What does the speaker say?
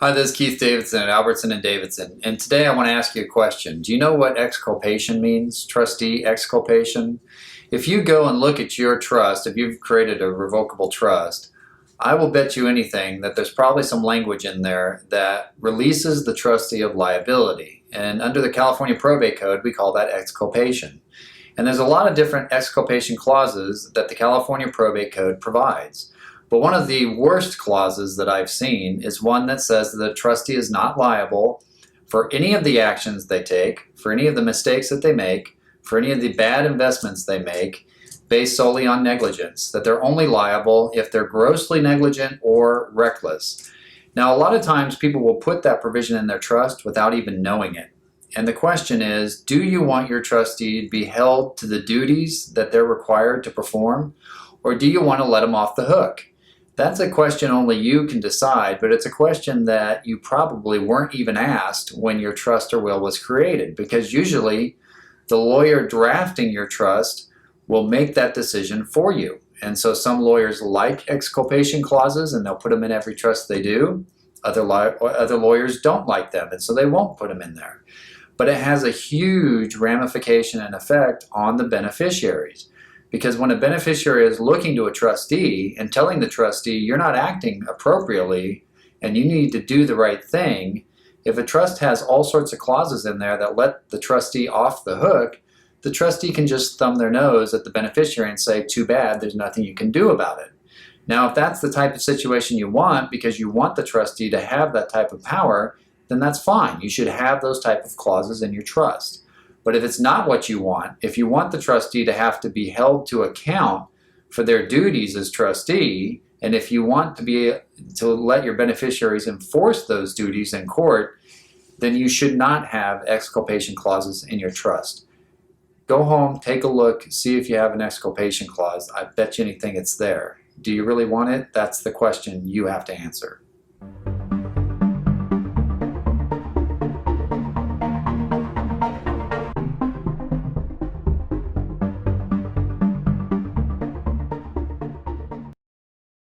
Hi, this is Keith Davidson at Albertson and Davidson, and today I want to ask you a question. Do you know what exculpation means? Trustee exculpation? If you go and look at your trust, if you've created a revocable trust, I will bet you anything that there's probably some language in there that releases the trustee of liability. And under the California Probate Code, we call that exculpation. And there's a lot of different exculpation clauses that the California Probate Code provides. But one of the worst clauses that I've seen is one that says that the trustee is not liable for any of the actions they take, for any of the mistakes that they make, for any of the bad investments they make, based solely on negligence, that they're only liable if they're grossly negligent or reckless. Now, a lot of times people will put that provision in their trust without even knowing it. And the question is, do you want your trustee to be held to the duties that they're required to perform, or do you want to let them off the hook? That's a question only you can decide, but it's a question that you probably weren't even asked when your trust or will was created, because usually the lawyer drafting your trust will make that decision for you. And so some lawyers like exculpation clauses and they'll put them in every trust they do. Other lawyers don't like them, and so they won't put them in there. But it has a huge ramification and effect on the beneficiaries. Because when a beneficiary is looking to a trustee and telling the trustee you're not acting appropriately and you need to do the right thing, if a trust has all sorts of clauses in there that let the trustee off the hook, the trustee can just thumb their nose at the beneficiary and say, too bad, there's nothing you can do about it. Now, if that's the type of situation you want because you want the trustee to have that type of power, then that's fine. You should have those type of clauses in your trust. But if it's not what you want, if you want the trustee to have to be held to account for their duties as trustee, and if you want to let your beneficiaries enforce those duties in court, then you should not have exculpation clauses in your trust. Go home, take a look, see if you have an exculpation clause. I bet you anything it's there. Do you really want it? That's the question you have to answer.